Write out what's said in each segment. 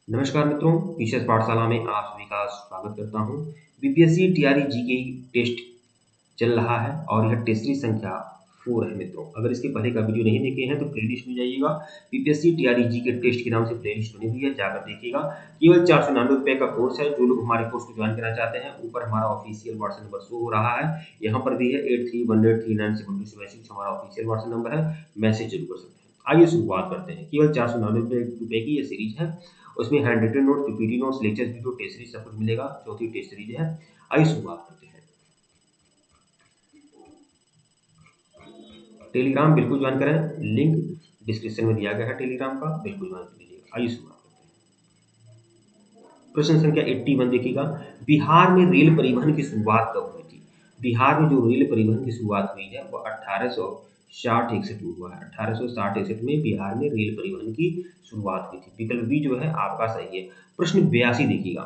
नमस्कार मित्रों, विशेष पाठशाला में आप सभी का स्वागत करता हूं। बीपीएससी टीआरई जीके टेस्ट चल रहा है और यह टेस्ट संख्या 4 है मित्रों। अगर इसके पहले का वीडियो नहीं देखे हैं तो प्लेलिस्ट में जाइएगा। बीपीएससी टीआरई जीके टेस्ट के नाम से प्लेलिस्ट बनी हुई है, जाकर देखिएगा। केवल 499 रुपए का कोर्स है। जो लोग हमारे कोर्स को ज्वाइन करना चाहते हैं, ऊपर हमारा ऑफिशियल व्हाट्सएप नंबर शो हो रहा है, यहाँ पर भी है 8318397276 हमारा ऑफिशियल व्हाट्सएप नंबर है। मैसेज जरूर कर सकते हैं। आइए शुरुआत करते हैं। केवल 499 रुपए की यह सीरीज है। उसमें handwritten note, PPT notes, lectures, video, test series सब कुछ मिलेगा। चौथी टेस्ट सीरीज है। आइए शुरुआत करते हैं। टेलीग्राम बिल्कुल ज्वाइन करें, लिंक डिस्क्रिप्शन में दिया गया है टेलीग्राम का, बिल्कुल ज्वाइन कर लीजिएगा। आइए शुरुआत करते हैं। प्रश्न संख्या 81 देखिएगा। बिहार में रेल परिवहन की शुरुआत कब हुई थी? बिहार में जो रेल परिवहन की शुरुआत हुई है वो 1860-61 में हुआ है। 1860-61 में बिहार में रेल परिवहन की शुरुआत हुई थी। विकल्प बी जो है आपका सही है। प्रश्न 82 देखिएगा।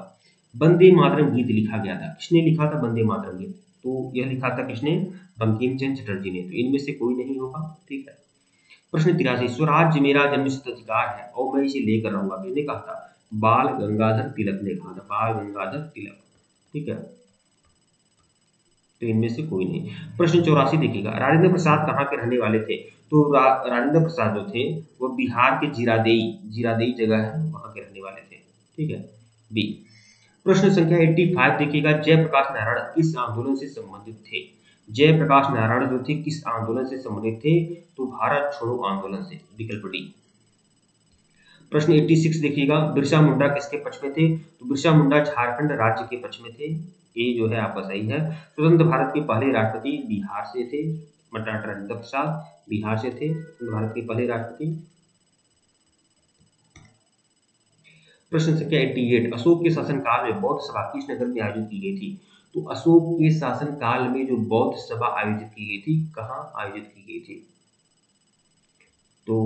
वंदे मातरम गीत लिखा गया था, किसने लिखा था वंदे मातरम गीत? तो यह लिखा था किसने? बंकिम चंद्र चटर्जी ने। तो इनमें से कोई नहीं होगा, ठीक है। प्रश्न 83। स्वराज्य मेरा जन्मसिद्ध अधिकार है और मैं इसे लेकर रहूंगा, किसने कहा था? बाल गंगाधर तिलक ने कहा था। बाल गंगाधर तिलक, ठीक है। तो इनमें से कोई नहीं। प्रश्न 84 देखिएगा। राजेंद्र प्रसाद कहाँ के रहने वाले थे? तो राजेंद्र प्रसाद जो थे वो बिहार के जीरादेई जगह है, वहां के रहने वाले थे, ठीक है। बी। प्रश्न संख्या 85 देखिएगा। जयप्रकाश नारायण किस आंदोलन से संबंधित थे? जयप्रकाश नारायण जो थे किस आंदोलन से संबंधित थे? तो भारत छोड़ो आंदोलन से। विकल्प डी। प्रश्न 86 देखिएगा। बिरसा मुंडा किसके पक्ष में थे? तो बिरसा मुंडा झारखंड राज्य के पक्ष में थे। ये जो है आपका सही है। स्वतंत्र भारत के पहले राष्ट्रपति बिहार से थे, मतलब राजेंद्र प्रसाद बिहार से थे, स्वतंत्र भारत के पहले राष्ट्रपति। प्रश्न संख्या 88। अशोक के शासनकाल में बौद्ध सभा किस नगर में आयोजित की गई थी? तो अशोक के शासनकाल में जो बौद्ध सभा आयोजित की गई थी, कहाँ आयोजित की गई थी? तो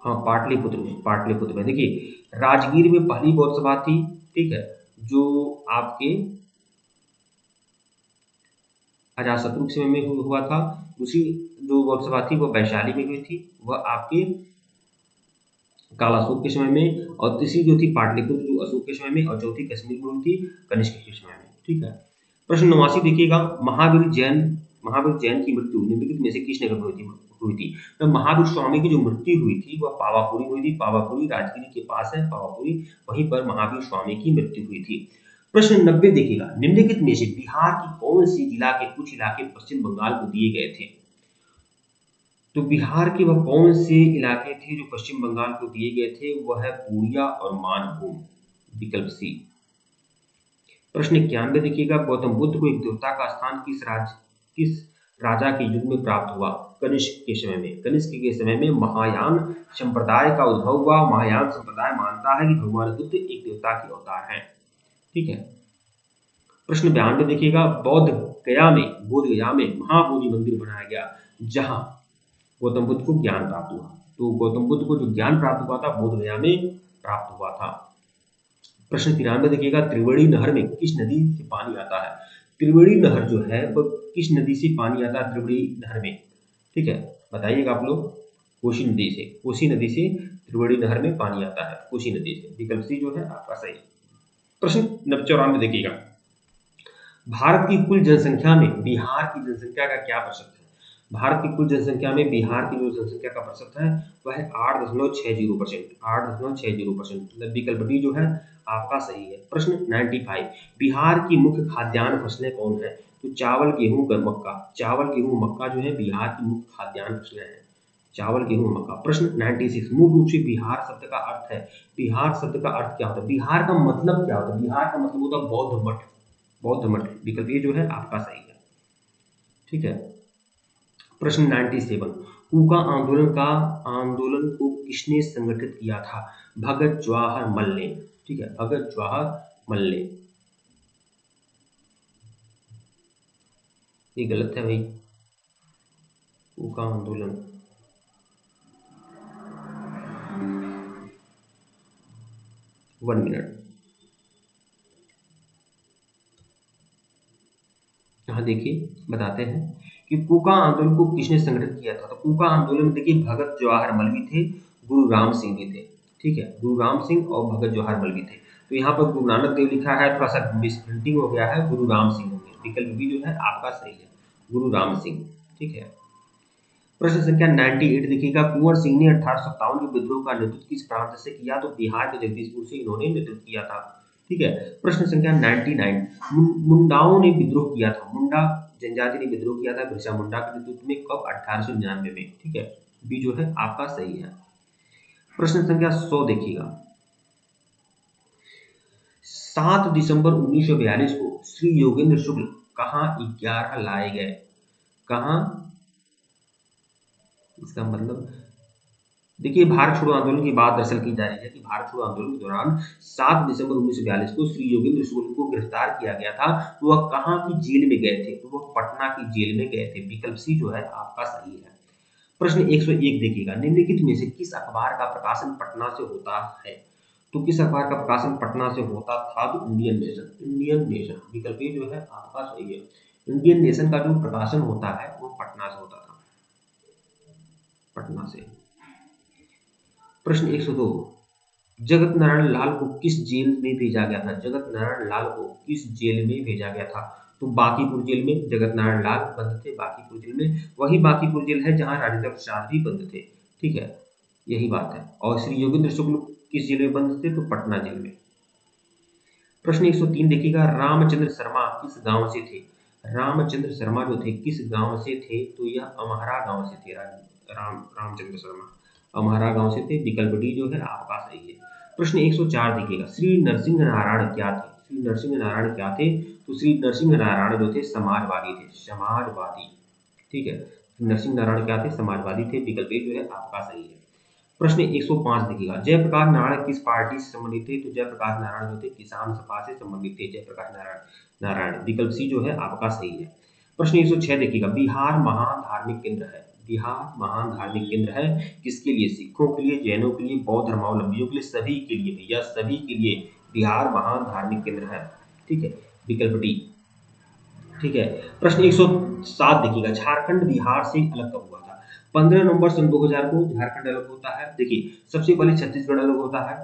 हाँ, पाटलिपुत्र में। देखिए, राजगीर में पहली बौद्ध सभा थी, ठीक है, जो आपके अजातशत्रु के समय में हुआ था। दूसरी जो बौद्ध सभा थी वो वैशाली में हुई थी, वह आपके कालाशोक के समय में। और तीसरी जो थी पाटलिपुत्र, जो अशोक के समय में। और चौथी कश्मीर में हुई थी, कनिष्क के समय में, ठीक है। प्रश्न 89 देखिएगा। महावीर जैन की मृत्यु निम्नलिखित में से किस नगर में हुई थी? तो महावीर स्वामी की जो मृत्यु हुई थी वह पावापुरी हुई थी। पावापुरी राजगीर के पास है, पावापुरी, वहीं पर महावीर स्वामी की मृत्यु हुई थी। प्रश्न 90 देखिएगा। निम्नलिखित में से बिहार की कौन सी जिला के कुछ इलाके पश्चिम बंगाल को दिए गए थे? तो बिहार के वह कौन से इलाके थे जो पश्चिम बंगाल को दिए गए थे? वह है पूर्णिया और मानभूम। विकल्प सी। प्रश्न 91 देखिएगा। गौतम बुद्ध को एक देवता का स्थान किस राजा के युग में प्राप्त हुआ? कनिष्क के समय में। कनिष्क के समय में महायान संप्रदाय का उद्भव हुआ। महायान संप्रदाय मानता है कि भगवान बुद्ध एक देवता के अवतार हैं, ठीक है। प्रश्न 92 देखिएगा। बोध गया में महाबोधि मंदिर बनाया गया, जहां गौतम बुद्ध को ज्ञान प्राप्त हुआ। तो गौतम बुद्ध को जो ज्ञान प्राप्त हुआ था बोध गया में प्राप्त हुआ था। प्रश्न 93 देखिएगा। त्रिवेणी नहर में किस नदी से पानी आता है? त्रिवेणी नहर जो है वह किस नदी से पानी आता है? त्रिवेणी नहर में, ठीक है, बताइएगा आप लोग। कोसी नदी से त्रिवेणी नहर में पानी आता है, कोसी नदी से। विकल्प सी जो है आपका सही। प्रश्न 94 देखिएगा। भारत की कुल जनसंख्या में बिहार की जनसंख्या का क्या प्रतिशत है? भारत की कुल जनसंख्या में बिहार की जो जनसंख्या का प्रतिशत है वह है 8.60%। 8.60%, मतलब विकल्प डी जो है आपका सही है। प्रश्न 95। बिहार की मुख्य खाद्यान्न फसलें कौन है? तो चावल, गेहूं, मक्का। चावल, गेहूं, मक्का जो है बिहार की मुख्य खाद्यान्न फसलें हैं। चावल, गेहूं, मक्का। प्रश्न 96। मूल रूप से बिहार शब्द का अर्थ है, बिहार शब्द का अर्थ क्या होता है? बिहार का मतलब क्या होता है? बिहार का मतलब होता है बौद्ध मठ। बौद्ध मठ, विकल्प ये जो है आपका सही है, ठीक है। प्रश्न 97। कूका आंदोलन को किसने संगठित किया था? भगत जवाहर मल ने, ठीक है, भगत जवाहर मल ने। ये गलत है भाई। कूका आंदोलन, वन मिनट। यहाँ देखिए बताते हैं कि कूका आंदोलन को किसने संगठित किया था। तो कूका आंदोलन में देखिए भगत जवाहर मल भी थे, गुरु राम सिंह भी थे। ठीक है, गुरु राम सिंह और भगत जवाहर मल भी थे। तो यहाँ पर गुरु नानक देव लिखा है, थोड़ा सा मिसप्रिंटिंग हो गया है, गुरु राम सिंह होंगे। विकल्प बी जो है आपका सही है, गुरु राम सिंह। ठीक है। प्रश्न संख्या 98 देखिएगा, कुंवर सिंह ने 1857 के विद्रोह का नेतृत्व किस प्रांत से किया। तो बिहार के जगदीशपुर से इन्होंने नेतृत्व किया था। ठीक है। प्रश्न संख्या 99, मुंडाओं ने विद्रोह किया था, मुंडा जनजाति ने विद्रोह किया था बिरसा मुंडा के नेतृत्व में, कब। 1899 में। ठीक है, बी जो है आपका सही है। प्रश्न संख्या 100 देखिएगा, 7 दिसंबर 1942 को श्री योगेंद्र शुक्ल कहाँ 11 लाए गए। कहाँ, इसका मतलब देखिए भारत छोड़ो आंदोलन की बात दरअसल की जा रही है कि भारत छोड़ो आंदोलन के दौरान 7 दिसंबर 1942 को श्री योगेंद्र शुक्ल को गिरफ्तार किया गया था। तो वह कहाँ की जेल में गए थे। तो वह पटना की जेल में गए थे। विकल्प सी जो है आपका सही है। प्रश्न 101 देखिएगा, निम्नलिखित में से किस अखबार का प्रकाशन पटना से होता है। तो किस अखबार का प्रकाशन पटना से होता था। तो इंडियन नेशन। इंडियन नेशन विकल्प ए जो है आपका सही है। इंडियन नेशन का जो प्रकाशन होता है वो पटना से होता था, पटना से। प्रश्न 102, जगत नारायण लाल को किस जेल में भेजा गया था। जगत नारायण लाल को किस जेल में भेजा गया था। तो बांकीपुर जेल में जगत नारायण लाल बंद थे, बांकीपुर जेल में। वही बांकीपुर जेल है जहां राजेंद्र प्रसाद भी बंद थे। ठीक है, यही बात है। और श्री योगेंद्र शुक्ल किस जेल में बंद थे। तो पटना जेल में। प्रश्न 103 देखिएगा, रामचंद्र शर्मा किस गांव से थे। रामचंद्र शर्मा जो थे किस गांव से थे। तो यह अमहरा गांव से थे। रामचंद्र शर्मा अमहरा गांव से थे। विकल्प डी जो है आपका सही है। प्रश्न 104 देखिएगा, श्री नरसिंह नारायण क्या थे। श्री नरसिंह नारायण क्या थे। तो श्री नरसिंह नारायण जो थे समाजवादी थे, समाजवादी। ठीक है, नरसिंह नारायण क्या थे, समाजवादी थे। विकल्प ए जो है आपका सही है। प्रश्न 105 देखिएगा, जयप्रकाश नारायण किस पार्टी से संबंधित थे। तो जयप्रकाश नारायण जो थे किसान सपा से संबंधित थे। जयप्रकाश नारायण विकल्प सी जो है आपका सही है। प्रश्न 106 देखिएगा, बिहार महान धार्मिक केंद्र है। बिहार महान धार्मिक केंद्र है किसके लिए। सिखों के लिए, जैनों के लिए, बौद्ध धर्मावलंबियों के लिए, सभी के लिए भैया, सभी के लिए बिहार महान धार्मिक केंद्र है। ठीक है, विकल्प डी। ठीक है। प्रश्न 107 देखिएगा, झारखंड बिहार से अलग कब हुआ था। 15 नवंबर सन 2000 को झारखंड अलग होता है। देखिए सबसे पहले छत्तीसगढ़ अलग होता है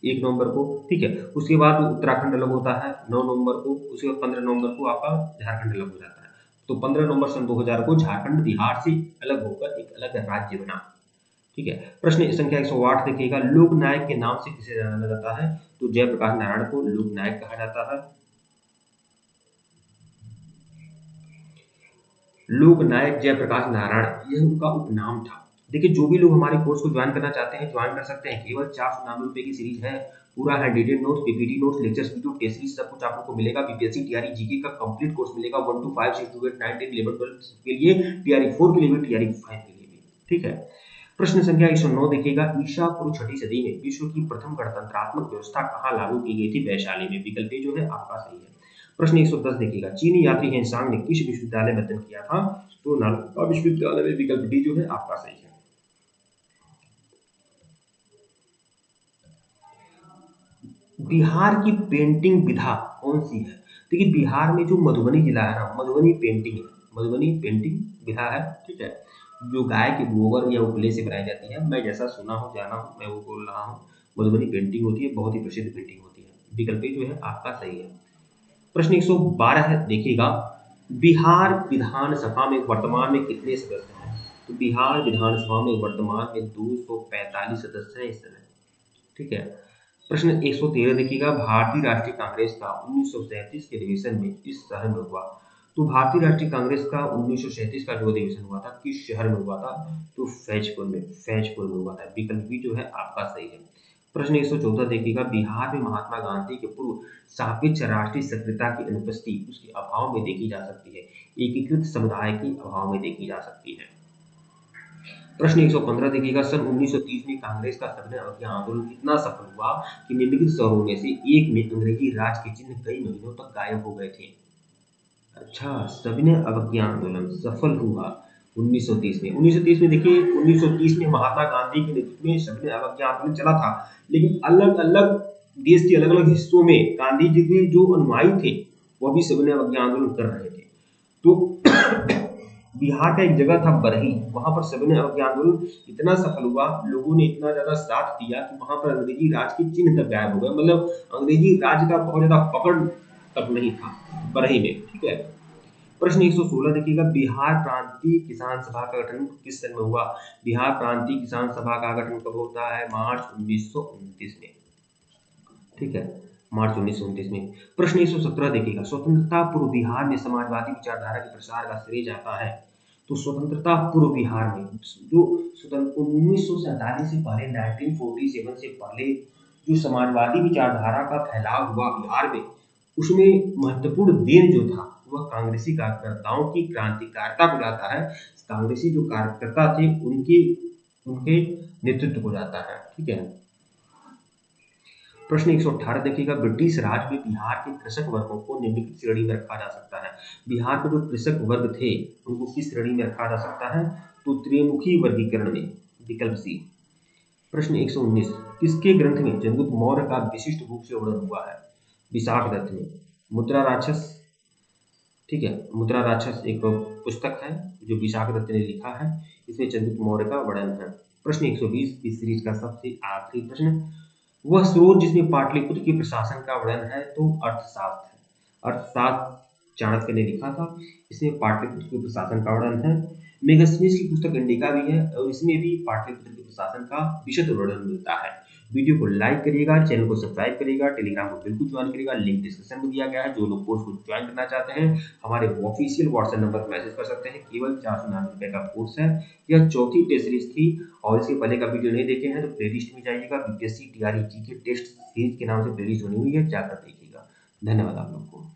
1 नवंबर को। ठीक है, उसके बाद उत्तराखंड अलग होता है 9 नवंबर को। उसके बाद 15 नवंबर को आपका झारखंड अलग हो जाता है। तो 15 नवंबर सन 2000 को झारखंड बिहार से अलग होकर एक अलग राज्य बना। ठीक है। प्रश्न संख्या 108 देखिएगा, लोक नायक के नाम से किसे जाना जाता है। तो जयप्रकाश नारायण को लोक नायक कहा जाता है। लोक नायक जयप्रकाश नारायण यह उनका उपनाम था। देखिए जो भी लोग हमारे कोर्स को ज्वाइन करना चाहते हैं ज्वाइन कर सकते हैं। केवल 499 रुपए की सीरीज है। पूरा handwritten notes, PPT notes, lectures, video, test series सब कुछ आप लोग को मिलेगा। बीपीएससी टीआरई जीके का कंप्लीट कोर्स मिलेगा 1 to 5 6 to 8 9 10 11 12 के लिए, टीआरई 4 के लिए भी, टीआरई 5 के लिए भी। ठीक है। प्रश्न संख्या 109 देखिएगा, ईसा पूर्व 6ठी सदी में विश्व की प्रथम गणतंत्रात्मक व्यवस्था कहाँ लागू की गई थी। वैशाली में। विकल्प ए जो है आपका सही है। प्रश्न 110 देखिएगा, चीनी यात्री हेनसांग ने किस विश्वविद्यालय में अध्ययन किया था। तो नालंदा विश्वविद्यालय में। विकल्प डी जो है आपका सही है। बिहार की पेंटिंग विधा कौन सी है। देखिए बिहार में जो मधुबनी जिला है ना, मधुबनी पेंटिंग है, मधुबनी पेंटिंग विधा है। ठीक है, जो गाय के गोबर या उपले से बनाई जाती है। मैं जैसा सुना हूँ जाना हूँ मैं वो बोल रहा हूँ। मधुबनी पेंटिंग होती है, बहुत ही प्रसिद्ध पेंटिंग होती है। विकल्प जो है आपका सही है। प्रश्न 112 देखिएगा, बिहार विधानसभा में वर्तमान में कितने सदस्य हैं। तो बिहार विधानसभा में वर्तमान में 245 सदस्य हैं इस समय। ठीक है। प्रश्न 113 देखिएगा, भारतीय राष्ट्रीय कांग्रेस का 1937 के अधिवेशन में किस शहर में हुआ। तो भारतीय राष्ट्रीय कांग्रेस का 1937 का जो अधिवेशन हुआ था किस शहर में हुआ था। तो फैजपुर में। फैजपुर में हुआ था। विकल्प बी जो है आपका सही है। प्रश्न 114 देखिएगा, बिहार में महात्मा गांधी के पूर्व सापेक्ष राष्ट्रीय सक्रियता की अनुपस्थिति उसके अभाव में देखी जा सकती है। एकीकृत समुदाय के अभाव में देखी जा सकती है। प्रश्न 115 देखिएगा, सन 1930 में कांग्रेस का सविनय अवज्ञा आंदोलन इतना सफल हुआ कि निम्नलिखित शहरों में से एक में अंग्रेजी राज के चिन्ह कई महीनों तक गायब हो गए थे। अच्छा, सविनय अवज्ञा आंदोलन सफल हुआ 1930 में। 1930 में देखिए 1930 में महात्मा गांधी के नेतृत्व में सविनय अवज्ञा आंदोलन चला था। लेकिन अलग अलग देश के अलग अलग हिस्सों में गांधी जी के जो अनुयायी थे वह भी सविनय अवज्ञा आंदोलन कर रहे थे। तो बिहार का एक जगह था बरही, वहां पर सविनय अवज्ञा आंदोलन इतना सफल हुआ, लोगों ने इतना ज्यादा साथ दिया कि वहां पर अंग्रेजी राज के चिन्ह तक गायब हो गए, मतलब अंग्रेजी राज का बहुत ज्यादा पकड़ तक नहीं था बरही में। ठीक है। प्रश्न 116 देखिएगा, बिहार प्रांतीय किसान सभा का गठन किस सन में हुआ? बिहार प्रांतीय किसान सभा का गठन कब होता है? मार्च 1929 में। ठीक है, मार्च 1929 में। प्रश्न 117 देखिएगा, स्वतंत्रता पूर्व बिहार में समाजवादी विचारधारा के प्रसार का श्रेय जाता है? तो स्वतंत्रता पूर्व बिहार में जो 1947 से पहले 1947 से पहले जो समाजवादी विचारधारा का फैलाव हुआ बिहार में, उसमें महत्वपूर्ण देन जो था वह कांग्रेसी कार्यकर्ताओं की क्रांतिकारिता को जाता है। कांग्रेसी जो कार्यकर्ता थे उनके उनके नेतृत्व को जाता है। ठीक है। प्रश्न 118 देखिएगा, ब्रिटिश राज में बिहार के कृषक वर्गों को निम्नलिखित श्रेणी में रखा जा सकता है? बिहार के जो कृषक वर्ग थे उनको किस श्रेणी में रखा जा सकता है? तो त्रिमुखी वर्गीकरण में, विकल्प सी। प्रश्न 119, किसके ग्रंथ में चंद्रगुप्त मौर्य का विशिष्ट रूप से वर्णन हुआ है? विशाख दत्त में। मुद्रा राक्षस, ठीक है, मुद्रा राक्षस एक पुस्तक है जो विशाख दत्त ने लिखा है, इसमें चंद्रगुप्त मौर्य का वर्णन है। प्रश्न 120 इस सीरीज का सबसे आखिरी प्रश्न, वह स्रोत जिसमें पाटलिपुत्र के प्रशासन का वर्णन है? तो अर्थशास्त्र है। अर्थशास्त्र चाणक्य ने लिखा था, इसमें पाटलिपुत्र के प्रशासन का वर्णन है। मेगास्थनीज की पुस्तक इंडिका भी है और इसमें भी पाटलिपुत्र के प्रशासन का विशद वर्णन मिलता है। वीडियो को लाइक करिएगा, चैनल को सब्सक्राइब करिएगा, टेलीग्राम को बिल्कुल ज्वाइन करिएगा, लिंक डिस्क्रिप्शन में दिया गया है। जो लोग कोर्स को ज्वाइन करना चाहते हैं हमारे ऑफिशियल व्हाट्सएप नंबर पर मैसेज कर सकते हैं। केवल 499 रुपए का कोर्स है। यह चौथी टेस्ट सीरीज थी और इसके पहले का वीडियो नहीं देखे हैं तो प्लेलिस्ट में जाइएगा, बीपीएससी टीआरई के टेस्ट सीरीज के नाम से प्लेलिस्ट बनी हुई है, जाकर देखिएगा। धन्यवाद आप लोग को।